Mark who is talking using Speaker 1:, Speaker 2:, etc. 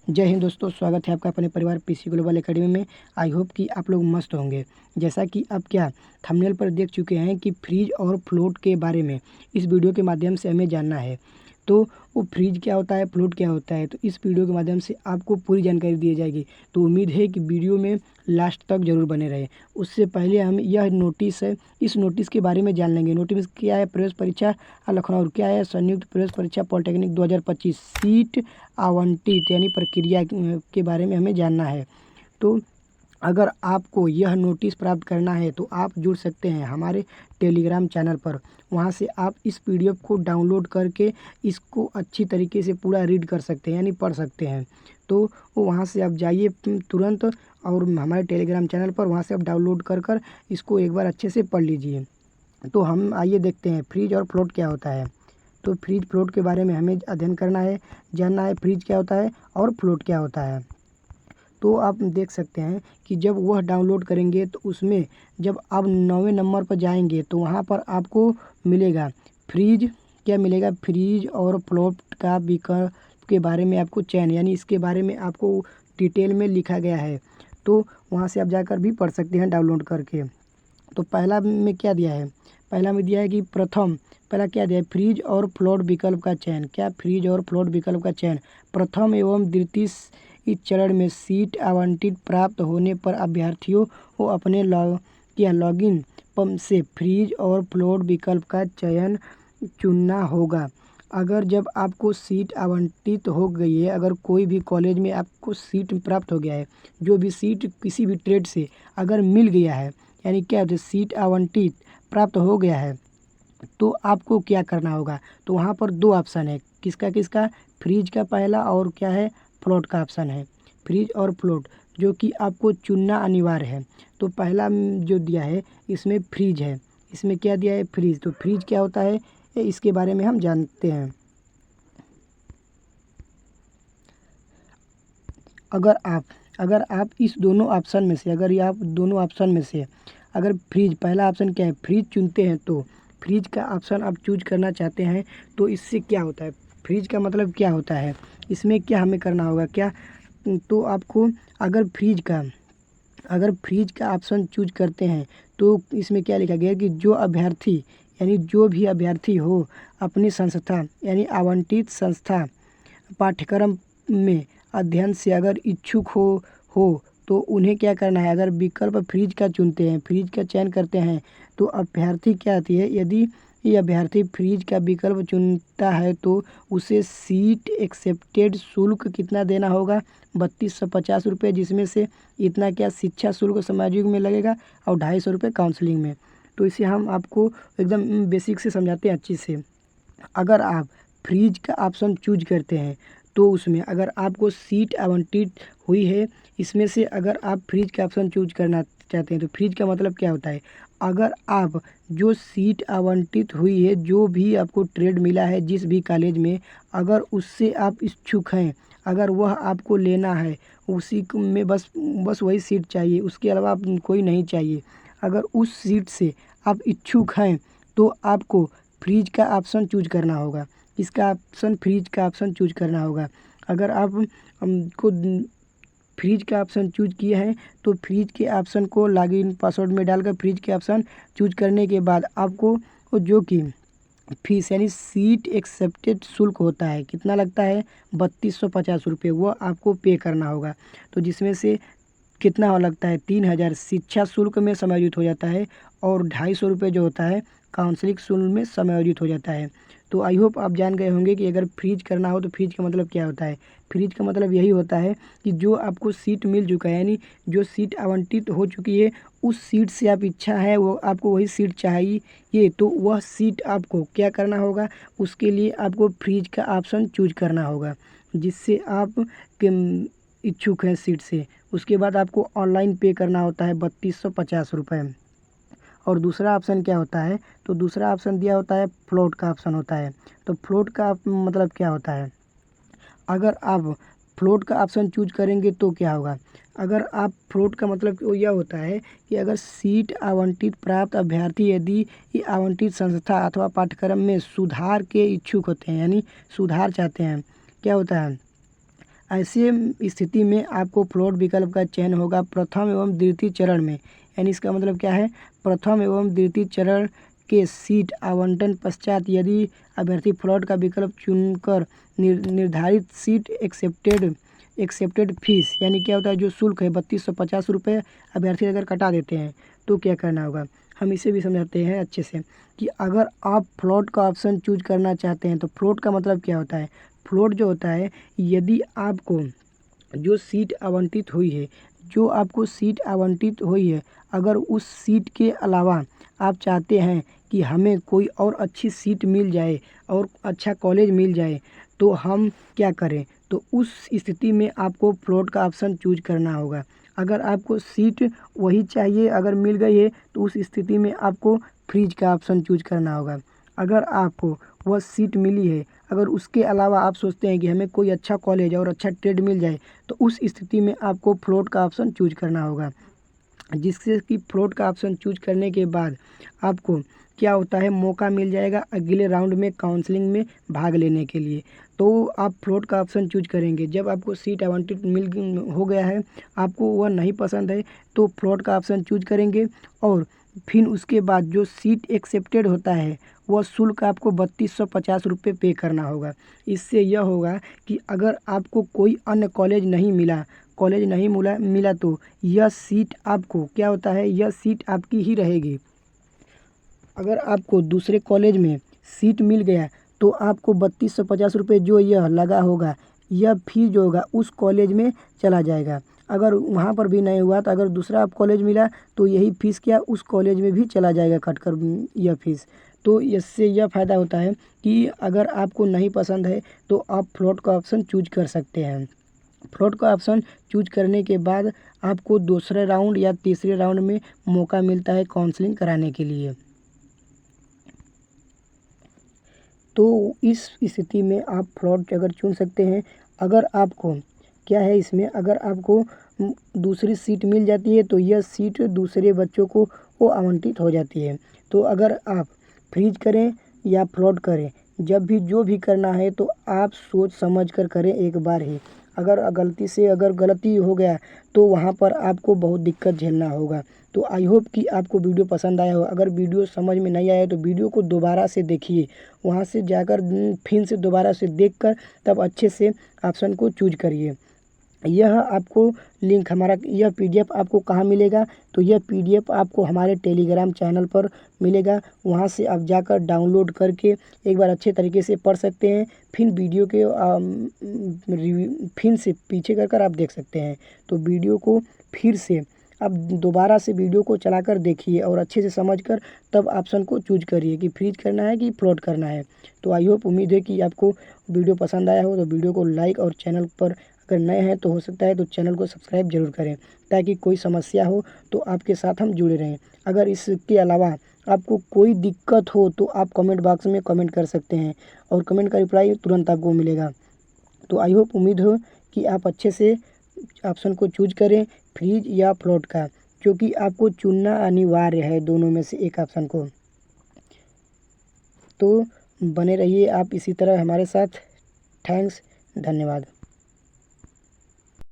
Speaker 1: जय हिंद दोस्तों, स्वागत है आपका अपने परिवार पीसी ग्लोबल एकेडमी में। आई होप कि आप लोग मस्त होंगे। जैसा कि आप थंबनेल पर देख चुके हैं कि फ्रीज और फ्लोट के बारे में इस वीडियो के माध्यम से हमें जानना है। तो वो फ्रीज क्या होता है, फ्लोट क्या होता है, तो इस वीडियो के माध्यम से आपको पूरी जानकारी दी जाएगी। तो उम्मीद है कि वीडियो में लास्ट तक ज़रूर बने रहे। उससे पहले हम यह नोटिस है, इस नोटिस के बारे में जान लेंगे। नोटिस क्या है? प्रवेश परीक्षा लखनऊ क्या है? संयुक्त प्रवेश परीक्षा पॉलिटेक्निक 2025 सीट आवंटित यानी प्रक्रिया के बारे में हमें जानना है। तो अगर आपको यह नोटिस प्राप्त करना है तो आप जुड़ सकते हैं हमारे टेलीग्राम चैनल पर। वहां से आप इस पीडीएफ को डाउनलोड करके इसको अच्छी तरीके से पूरा रीड कर सकते हैं यानी पढ़ सकते हैं। तो वहां से आप जाइए तुरंत और हमारे टेलीग्राम चैनल पर वहां से आप डाउनलोड कर इसको एक बार अच्छे से पढ़ लीजिए। तो हम आइए देखते हैं फ्रीज और फ्लोट क्या होता है। तो फ्रीज फ्लोट के बारे में हमें अध्ययन करना है, जानना है फ्रीज क्या होता है और फ्लोट क्या होता है। तो आप देख सकते हैं कि जब वह डाउनलोड करेंगे तो उसमें जब आप 9वें नंबर पर जाएंगे तो वहाँ पर आपको मिलेगा फ्रीज। क्या मिलेगा? फ्रीज और फ्लोट का विकल्प के बारे में आपको चयन यानी इसके बारे में आपको डिटेल में लिखा गया है। तो वहाँ से आप जाकर भी पढ़ सकते हैं डाउनलोड करके। तो पहला में क्या दिया है? पहला में दिया है कि पहला क्या दिया है? फ्रीज और फ्लोट विकल्प का चयन। क्या? फ्रीज और फ्लोट विकल्प का चयन। प्रथम एवं द्वितीय इस चरण में सीट आवंटित प्राप्त होने पर अभ्यर्थियों को अपने लॉगिन से फ्रीज और फ्लोट विकल्प का चयन चुनना होगा। अगर जब आपको सीट आवंटित हो गई है, अगर कोई भी कॉलेज में आपको सीट प्राप्त हो गया है, जो भी सीट किसी भी ट्रेड से अगर मिल गया है यानी क्या होता है सीट आवंटित प्राप्त हो गया है, तो आपको क्या करना होगा? तो वहाँ पर दो ऑप्शन है। किसका किसका? फ्रीज का पहला और क्या है? फ्लोट का ऑप्शन है। फ्रीज और फ्लोट जो कि आपको चुनना अनिवार्य है। तो पहला जो दिया है इसमें फ्रीज है। इसमें क्या दिया है? फ्रीज। तो फ्रीज क्या होता है इसके बारे में हम जानते हैं। अगर आप इस दोनों ऑप्शन में से अगर फ्रीज पहला ऑप्शन क्या है फ्रीज चुनते हैं, तो फ्रीज का ऑप्शन आप चूज करना चाहते हैं, तो इससे क्या होता है? फ्रीज का मतलब क्या होता है? इसमें क्या हमें करना होगा? क्या तो आपको अगर फ्रीज का ऑप्शन चूज करते हैं तो इसमें क्या लिखा गया है कि जो भी अभ्यर्थी हो अपनी संस्था यानी आवंटित संस्था पाठ्यक्रम में अध्ययन से अगर इच्छुक हो तो उन्हें क्या करना है? अगर विकल्प फ्रीज का चुनते हैं, फ्रीज का चयन करते हैं, तो अभ्यर्थी क्या आती है? यदि ये अभ्यर्थी फ्रीज का विकल्प चुनता है तो उसे सीट एक्सेप्टेड शुल्क कितना देना होगा? 3250 रुपये, जिसमें से इतना क्या शिक्षा शुल्क समाजिक में लगेगा और 250 रुपये काउंसलिंग में। तो इसे हम आपको एकदम बेसिक से समझाते हैं अच्छी से। अगर आप फ्रीज का ऑप्शन चूज करते हैं तो उसमें अगर आपको सीट आवंटित हुई है, इसमें से अगर आप फ्रीज का ऑप्शन चूज करना चाहते हैं तो फ्रीज का मतलब क्या होता है? अगर आप जो सीट आवंटित हुई है, जो भी आपको ट्रेड मिला है जिस भी कॉलेज में, अगर उससे आप इच्छुक हैं, अगर वह आपको लेना है, में बस वही सीट चाहिए, उसके अलावा आप कोई नहीं चाहिए, अगर उस सीट से आप इच्छुक हैं तो आपको फ्रीज का ऑप्शन चूज करना होगा। इसका ऑप्शन फ्रीज का ऑप्शन चूज करना होगा। अगर आप हमको फ्रीज का ऑप्शन चूज किए हैं तो फ्रीज के ऑप्शन को लॉगिन पासवर्ड में डालकर फ्रीज के ऑप्शन चूज करने के बाद आपको जो कि फीस यानी सीट एक्सेप्टेड शुल्क होता है, कितना लगता है? 3250 रुपये, वो आपको पे करना होगा। तो जिसमें से कितना लगता है? 3000 शिक्षा शुल्क में समायोजित हो जाता है और 250 रुपये जो होता है काउंसलिंग शुल्क में समायोजित हो जाता है। तो आई होप आप जान गए होंगे कि अगर फ्रीज करना हो तो फ्रीज का मतलब क्या होता है। फ्रीज का मतलब यही होता है कि जो आपको सीट मिल चुका है यानी जो सीट आवंटित हो चुकी है, उस सीट से आप इच्छा है वो आपको वही सीट चाहिए, तो वह सीट आपको क्या करना होगा? उसके लिए आपको फ्रीज का ऑप्शन चूज करना होगा जिससे आप इच्छुक हैं सीट से। उसके बाद आपको ऑनलाइन पे करना होता है 3250 रुपये। और दूसरा ऑप्शन क्या होता है? तो दूसरा ऑप्शन दिया होता है फ्लोट का ऑप्शन होता है। तो फ्लोट का मतलब क्या होता है? अगर आप फ्लोट का ऑप्शन चूज करेंगे तो क्या होगा? अगर आप फ्लोट का मतलब वो यह होता है कि अगर सीट आवंटित प्राप्त अभ्यर्थी यदि ये आवंटित संस्था अथवा पाठ्यक्रम में सुधार के इच्छुक होते हैं यानी सुधार चाहते हैं, क्या होता है? ऐसे स्थिति में आपको फ्लोट विकल्प का चयन होगा प्रथम एवं द्वितीय चरण में। यानी इसका मतलब क्या है, प्रथम एवं द्वितीय चरण के सीट आवंटन पश्चात यदि अभ्यर्थी फ्लोट का विकल्प चुनकर निर्धारित सीट एक्सेप्टेड फीस, यानी क्या होता है, जो शुल्क है 3250 रुपये अभ्यर्थी अगर कटा देते हैं तो क्या करना होगा, हम इसे भी समझाते हैं अच्छे से कि अगर आप फ्लोट का ऑप्शन चूज करना चाहते हैं तो फ्लोट का मतलब क्या होता है। फ्लोट जो होता है, यदि आपको जो सीट आवंटित हुई है, अगर उस सीट के अलावा आप चाहते हैं कि हमें कोई और अच्छी सीट मिल जाए और अच्छा कॉलेज मिल जाए तो हम क्या करें, तो उस स्थिति में आपको फ्लोट का ऑप्शन चूज करना होगा। अगर आपको सीट वही चाहिए अगर मिल गई है तो उस स्थिति में आपको फ्रीज का ऑप्शन चूज करना होगा। अगर आपको वह सीट मिली है, अगर उसके अलावा आप सोचते हैं कि हमें कोई अच्छा कॉलेज और अच्छा ट्रेड मिल जाए तो उस स्थिति में आपको फ्लोट का ऑप्शन चूज करना होगा। जिससे कि फ्लोट का ऑप्शन चूज करने के बाद आपको क्या होता है, मौका मिल जाएगा अगले राउंड में काउंसलिंग में भाग लेने के लिए। तो आप फ्लोट का ऑप्शन चूज करेंगे। जब आपको सीट आवंटित हो गया है, आपको वह नहीं पसंद है तो फ्लोट का ऑप्शन चूज करेंगे और फिर उसके बाद जो सीट एक्सेप्टेड होता है वह शुल्क आपको 3250 रुपये पे करना होगा। इससे यह होगा कि अगर आपको कोई अन्य कॉलेज नहीं मिला तो यह सीट आपको क्या होता है, यह सीट आपकी ही रहेगी। अगर आपको दूसरे कॉलेज में सीट मिल गया तो आपको 3250 रुपये जो यह लगा होगा, यह फीस जो होगा उस कॉलेज में चला जाएगा। अगर वहाँ पर भी नहीं हुआ तो अगर दूसरा आप कॉलेज मिला तो यही फीस क्या उस कॉलेज में भी चला जाएगा कटकर यह फीस। तो इससे यह फ़ायदा होता है कि अगर आपको नहीं पसंद है तो आप फ्लोट का ऑप्शन चूज कर सकते हैं। फ्लोट का ऑप्शन चूज करने के बाद आपको दूसरे राउंड या तीसरे राउंड में मौका मिलता है काउंसलिंग कराने के लिए। तो इस स्थिति में आप फ्लोट अगर चुन सकते हैं। अगर आपको क्या है, इसमें अगर आपको दूसरी सीट मिल जाती है तो यह सीट दूसरे बच्चों को वो आवंटित हो जाती है। तो अगर आप फ्रीज करें या फ्लोट करें, जब भी जो भी करना है तो आप सोच समझ कर करें एक बार ही। अगर गलती हो गया तो वहाँ पर आपको बहुत दिक्कत झेलना होगा। तो आई होप कि आपको वीडियो पसंद आया हो। अगर वीडियो समझ में नहीं आया तो वीडियो को दोबारा से देखिए, वहाँ से जाकर फिर से दोबारा से देखकर तब अच्छे से ऑप्शन को चूज करिए। यह आपको लिंक यह पीडीएफ आपको कहाँ मिलेगा, तो यह पीडीएफ आपको हमारे टेलीग्राम चैनल पर मिलेगा। वहाँ से आप जाकर डाउनलोड करके एक बार अच्छे तरीके से पढ़ सकते हैं। फिर वीडियो के फिर से पीछे कर आप देख सकते हैं। तो वीडियो को फिर से आप दोबारा से वीडियो को चलाकर देखिए और अच्छे से समझकर तब ऑप्शन को चूज करिए कि फ्रीज करना है कि फ्लोट करना है। तो आई होप, उम्मीद है कि आपको वीडियो पसंद आया हो। तो वीडियो को लाइक और चैनल पर अगर नए हैं तो हो सकता है तो चैनल को सब्सक्राइब जरूर करें ताकि कोई समस्या हो तो आपके साथ हम जुड़े रहें। अगर इसके अलावा आपको कोई दिक्कत हो तो आप कमेंट बॉक्स में कमेंट कर सकते हैं और कमेंट का रिप्लाई तुरंत आपको मिलेगा। तो आई होप, उम्मीद हो कि आप अच्छे से ऑप्शन को चूज करें, फ्रीज या फ्लोट का, क्योंकि आपको चुनना अनिवार्य है दोनों में से एक ऑप्शन को। तो बने रहिए आप इसी तरह हमारे साथ। थैंक्स, धन्यवाद।